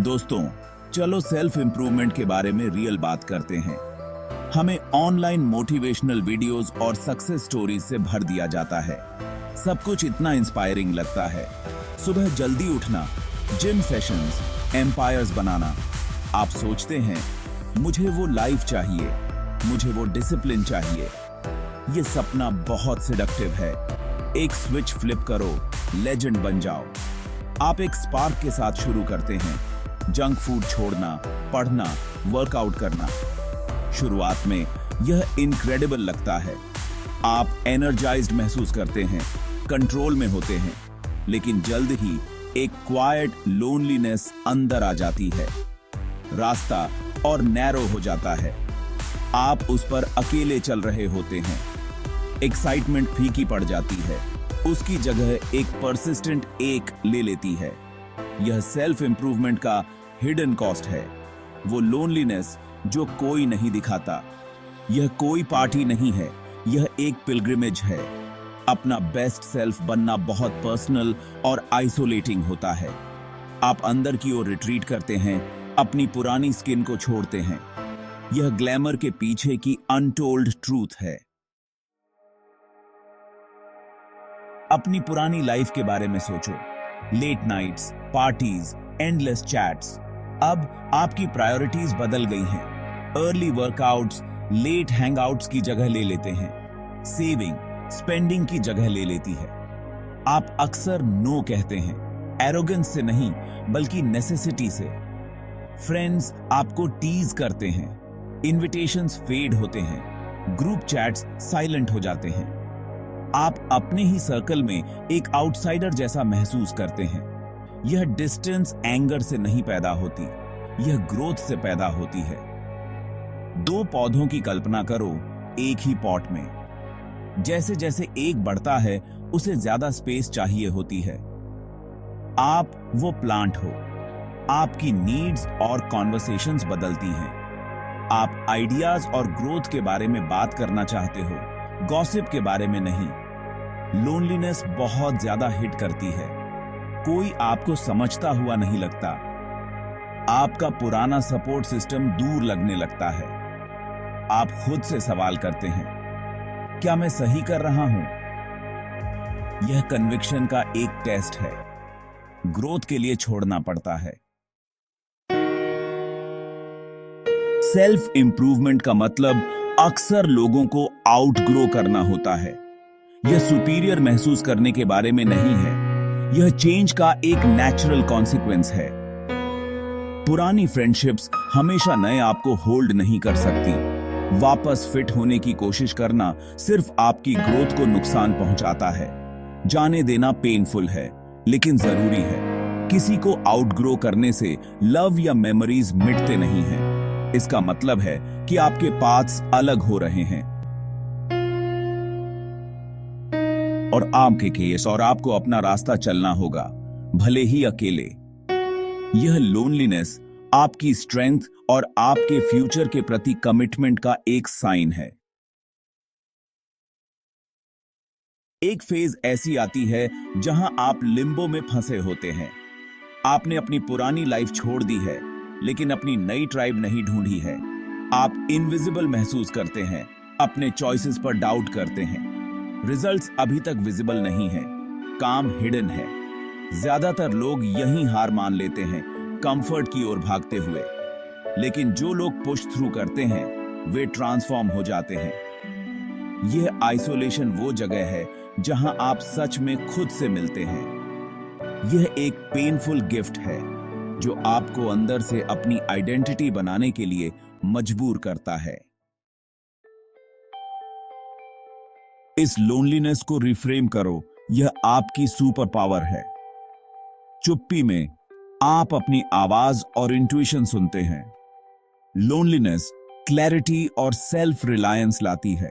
दोस्तों, चलो self improvement के बारे में रियल बात करते हैं। हमें ऑनलाइन मोटिवेशनल वीडियोस और सक्सेस स्टोरीज से भर दिया जाता है। सब कुछ इतना इंस्पायरिंग लगता है। सुबह जल्दी उठना, जिम सेशंस, एम्पायर्स बनाना। आप सोचते हैं मुझे वो लाइफ चाहिए, मुझे वो डिसिप्लिन चाहिए। ये सपना बहुत सिडक्टिव है। एक स्विच फ्लिप करो, लेजेंड बन जाओ। आप एक स्पार्क के साथ शुरू करते हैं, जंक फूड छोड़ना, पढ़ना, वर्कआउट करना। शुरुआत में यह इनक्रेडिबल लगता है। आप एनर्जाइज्ड महसूस करते हैं, कंट्रोल में होते हैं, लेकिन जल्द ही एक क्वाइट लोनलीनेस अंदर आ जाती है। रास्ता और नैरो हो जाता है। आप उस पर अकेले चल रहे होते हैं। एक्साइटमेंट फीकी पड़ जाती है, उसकी जगह एक परसिस्टेंट एक ले लेती है। यह सेल्फ इंप्रूवमेंट का हिडन कॉस्ट है। वो लोनलीनेस जो कोई नहीं दिखाता। यह कोई पार्टी नहीं है, यह एक पिलग्रिमेज है। अपना बेस्ट सेल्फ बनना बहुत पर्सनल और आइसोलेटिंग होता है। आप अंदर की ओर रिट्रीट करते हैं, अपनी पुरानी स्किन को छोड़ते हैं। यह ग्लैमर के पीछे की अनटोल्ड ट्रूथ है। अपनी पुरानी लाइफ के बारे में सोचो। Late nights, parties, endless chats. अब आपकी प्रायोरिटीज बदल गई हैं। अर्ली वर्कआउट्स लेट हैंगआउट्स की जगह ले लेते हैं। सेविंग स्पेंडिंग की जगह ले लेती है। आप अक्सर नो कहते हैं, एरोगेंस से नहीं बल्कि नेसेसिटी से। फ्रेंड्स आपको टीज करते हैं, इनविटेशंस फेड होते हैं, ग्रुप चैट्स साइलेंट हो जाते हैं। आप अपने ही सर्कल में एक आउटसाइडर जैसा महसूस करते हैं। यह डिस्टेंस एंगर से नहीं पैदा होती, यह ग्रोथ से पैदा होती है। दो पौधों की कल्पना करो एक ही पॉट में। जैसे जैसे एक बढ़ता है, उसे ज्यादा स्पेस चाहिए होती है। आप वो प्लांट हो। आपकी नीड्स और कॉन्वर्सेशंस बदलती हैं। आप आइडियाज और ग्रोथ के बारे में बात करना चाहते हो, गॉसिप के बारे में नहीं। लोनलीनेस बहुत ज्यादा हिट करती है। कोई आपको समझता हुआ नहीं लगता। आपका पुराना सपोर्ट सिस्टम दूर लगने लगता है। आप खुद से सवाल करते हैं, क्या मैं सही कर रहा हूं? यह कन्विक्शन का एक टेस्ट है। ग्रोथ के लिए छोड़ना पड़ता है। सेल्फ इंप्रूवमेंट का मतलब अक्सर लोगों को आउटग्रो करना होता है। यह सुपीरियर महसूस करने के बारे में नहीं है। यह चेंज का एक नेचुरल कॉन्सिक्वेंस है। पुरानी फ्रेंडशिप्स हमेशा नए आपको होल्ड नहीं कर सकती। वापस फिट होने की कोशिश करना सिर्फ आपकी ग्रोथ को नुकसान पहुंचाता है। जाने देना पेनफुल है, लेकिन जरूरी है। किसी को आउटग्रो करने से लव या मेमोरीज मिटते नहीं हैं। इसका मतलब है कि आपके पाथ्स अलग हो रहे हैं। और आपके केस और आपको अपना रास्ता चलना होगा, भले ही अकेले। यह लोनलीनेस आपकी स्ट्रेंथ और आपके फ्यूचर के प्रति कमिटमेंट का एक साइन है। एक फेज ऐसी आती है जहां आप लिम्बो में फंसे होते हैं। आपने अपनी पुरानी लाइफ छोड़ दी है, लेकिन अपनी नई ट्राइब नहीं ढूंढी है। आप इनविजिबल महसूस करते हैं, अपने चॉइसेस पर डाउट करते हैं। रिजल्ट्स अभी तक विजिबल नहीं है, काम हिडन है। ज्यादातर लोग यहीं हार मान लेते हैं, कंफर्ट की ओर भागते हुए। लेकिन जो लोग पुश थ्रू करते हैं, वे ट्रांसफॉर्म हो जाते हैं। यह आइसोलेशन वो जगह है जहां आप सच में खुद से मिलते हैं। यह एक पेनफुल गिफ्ट है जो आपको अंदर से अपनी आइडेंटिटी बनाने के लिए मजबूर करता है। इस लोनलीनेस को रिफ्रेम करो। यह आपकी सुपर पावर है। चुप्पी में आप अपनी आवाज और इंट्यूशन सुनते हैं। लोनलीनेस क्लैरिटी और सेल्फ रिलायंस लाती है।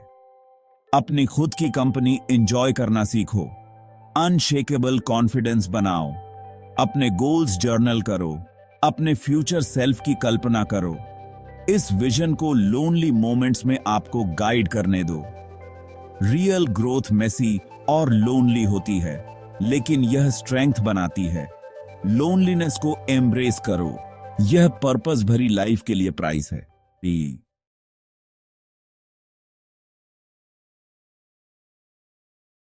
अपनी खुद की कंपनी एंजॉय करना सीखो। अनशेकेबल कॉन्फिडेंस बनाओ। अपने गोल्स जर्नल करो। अपने फ्यूचर सेल्फ की कल्पना करो। इस विजन को लोनली मोमेंट्स में आपको गाइड करने दो। रियल ग्रोथ मेसी और लोनली होती है, लेकिन यह स्ट्रेंथ बनाती है। लोनलीनेस को एम्ब्रेस करो। यह पर्पस भरी लाइफ के लिए प्राइस है।